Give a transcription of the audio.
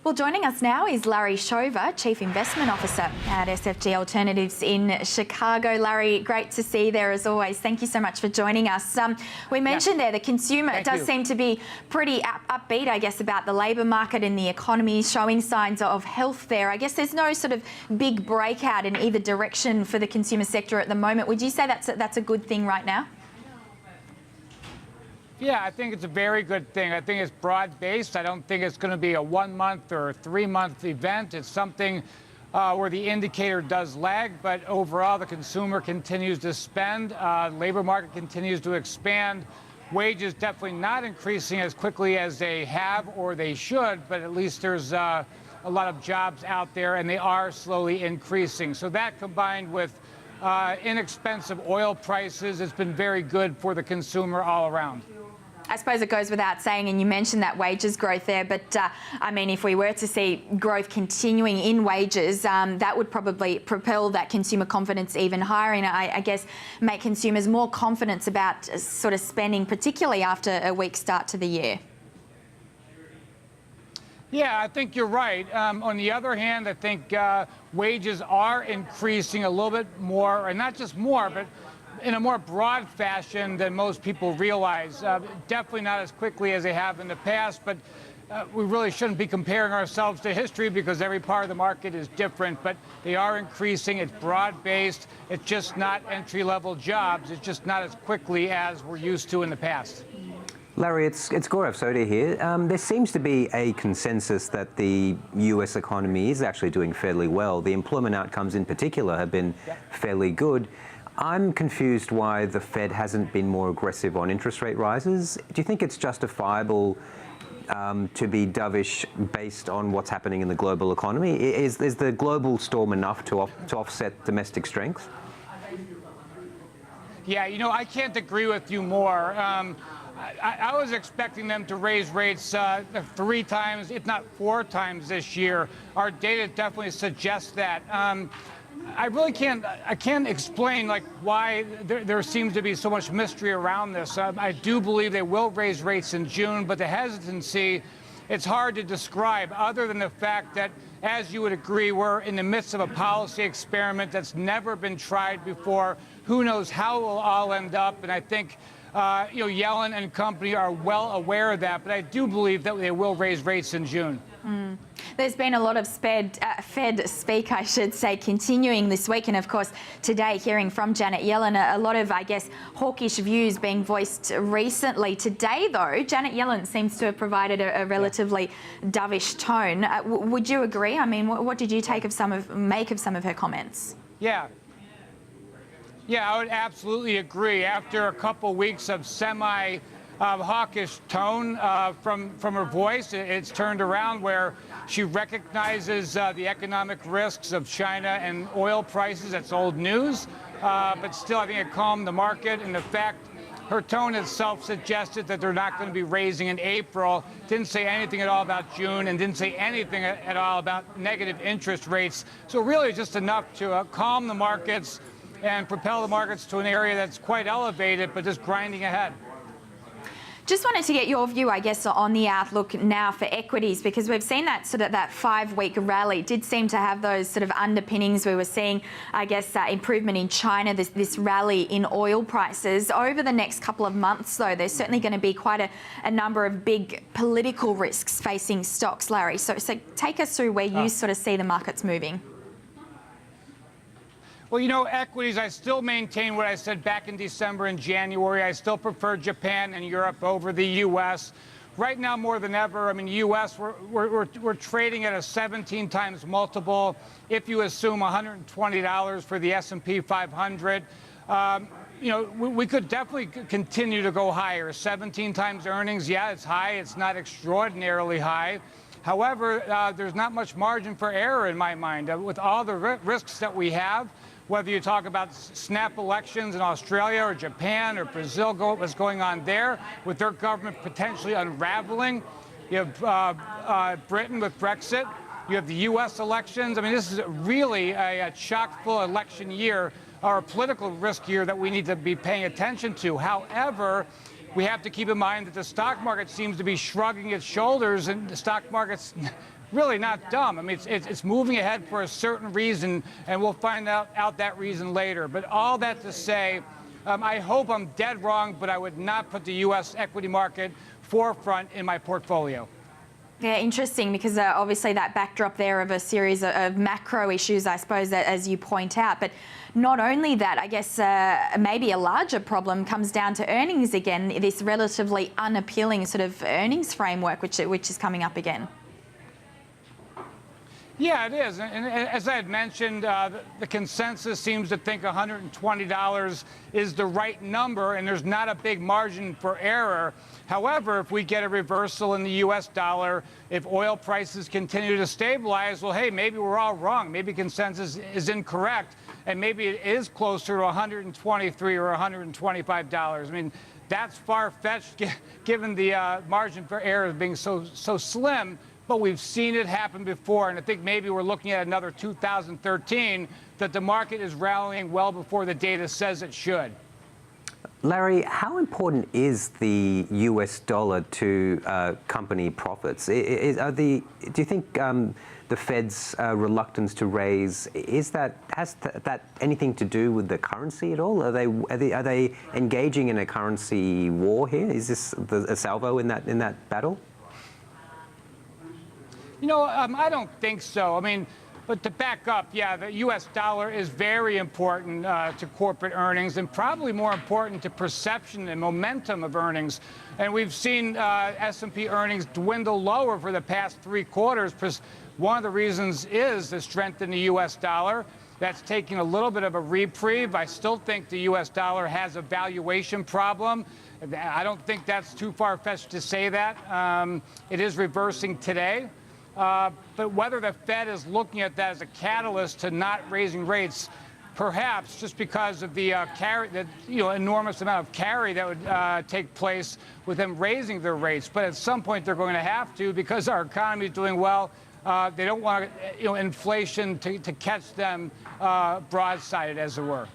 Well, joining us now is Larry Shover, Chief Investment Officer at SFG Alternatives in Chicago. Larry, great to see you there as always. Thank you so much for joining us. We mentioned there the consumer does seem to be pretty upbeat, I guess, about the labour market and the economy, showing signs of health there. I guess there's no sort of big breakout in either direction for the consumer sector at the moment. Would you say that's a good thing right now? Yeah, I think it's a very good thing. I think it's broad-based. I don't think it's going to be a 1 month or a 3 month event. It's something where the indicator does lag, but overall the consumer continues to spend. Labor market continues to expand. Wages definitely not increasing as quickly as they have or they should, but at least there's a lot of jobs out there, and they are slowly increasing. So that combined with inexpensive oil prices, it's been very good for the consumer all around. I suppose it goes without saying, and you mentioned that wages growth there, but I mean, if we were to see growth continuing in wages, that would probably propel that consumer confidence even higher, and I guess make consumers more confident about sort of spending, particularly after a weak start to the year. Yeah, I think you're right. On the other hand, I think wages are increasing a little bit more, or not just more, but in a more broad fashion than most people realize. Definitely not as quickly as they have in the past, but we really shouldn't be comparing ourselves to history because every part of the market is different, but they are increasing. It's broad-based. It's just not entry-level jobs. It's just not as quickly as we're used to in the past. Larry, it's Gaurav Sodhi here. There seems to be a consensus that the US economy is actually doing fairly well. The employment outcomes in particular have been fairly good. I'm confused why the Fed hasn't been more aggressive on interest rate rises. Do you think it's justifiable to be dovish based on what's happening in the global economy? Is the global storm enough to offset domestic strength? Yeah, you know, I can't agree with you more. I was expecting them to raise rates 3 times, if not 4 times this year. Our data definitely suggests that. I really can't explain like why there seems to be so much mystery around this. I do believe they will raise rates in June, but the hesitancy, it's hard to describe other than the fact that, as you would agree, we're in the midst of a policy experiment that's never been tried before. Who knows how it will all end up, and I think Yellen and company are well aware of that, but I do believe that they will raise rates in June. There's been a lot of Fed speak, I should say, continuing this week, and of course today hearing from Janet Yellen, a lot of, I guess, hawkish views being voiced recently. Today, though, Janet Yellen seems to have provided a relatively dovish tone. Would you agree? I mean, what did you make of some of her comments? Yeah, I would absolutely agree. After a couple weeks of hawkish tone from her voice, it's turned around where she recognizes the economic risks of China and oil prices. That's old news, but still I think it calmed the market, and the fact her tone itself suggested that they're not going to be raising in April. Didn't say anything at all about June, and didn't say anything at all about negative interest rates. So really just enough to calm the markets and propel the markets to an area that's quite elevated, but just grinding ahead. Just wanted to get your view, I guess, on the outlook now for equities, because we've seen that sort of that 5-week rally did seem to have those sort of underpinnings. We were seeing, I guess, improvement in China, this rally in oil prices. Over the next couple of months, though, there's certainly going to be quite a number of big political risks facing stocks, Larry. So take us through where you sort of see the markets moving. Well, you know, equities, I still maintain what I said back in December and January. I still prefer Japan and Europe over the U.S. Right now, more than ever, I mean, U.S., we're trading at a 17 times multiple. If you assume $120 for the S&P 500, we could definitely continue to go higher. 17 times earnings, yeah, it's high. It's not extraordinarily high. However, there's not much margin for error in my mind. With all the risks that we have, whether you talk about snap elections in Australia or Japan or Brazil, what's going on there, with their government potentially unraveling. You have Britain with Brexit. You have the U.S. elections. I mean, this is really a chock-full election year, or a political risk year that we need to be paying attention to. However, we have to keep in mind that the stock market seems to be shrugging its shoulders, and the stock market's really not dumb. I mean, it's moving ahead for a certain reason, and we'll find out that reason later. But all that to say, I hope I'm dead wrong, but I would not put the U.S. equity market forefront in my portfolio. Yeah, interesting, because obviously that backdrop there of a series of macro issues, I suppose, as you point out. But not only that, I guess maybe a larger problem comes down to earnings again, this relatively unappealing sort of earnings framework, which is coming up again. Yeah, it is. And as I had mentioned, the consensus seems to think $120 is the right number, and there's not a big margin for error. However, if we get a reversal in the U.S. dollar, if oil prices continue to stabilize, well, hey, maybe we're all wrong. Maybe consensus is incorrect, and maybe it is closer to $123 or $125. I mean, that's far-fetched given the margin for error being so slim. But we've seen it happen before, and I think maybe we're looking at another 2013 that the market is rallying well before the data says it should. Larry, how important is the US dollar to company profits? Do you think the Fed's reluctance to raise, has that anything to do with the currency at all? Are they engaging in a currency war here? Is this a salvo in that battle? You know, I don't think so. I mean, but to back up, yeah, the U.S. dollar is very important to corporate earnings, and probably more important to perception and momentum of earnings. And we've seen S&P earnings dwindle lower for the past 3 quarters, because one of the reasons is the strength in the U.S. dollar. That's taking a little bit of a reprieve. I still think the U.S. dollar has a valuation problem. I don't think that's too far-fetched to say that. It is reversing today. But whether the Fed is looking at that as a catalyst to not raising rates, perhaps just because of the enormous amount of carry that would take place with them raising their rates. But at some point they're going to have to, because our economy is doing well. They don't want inflation to catch them broadsided, as it were.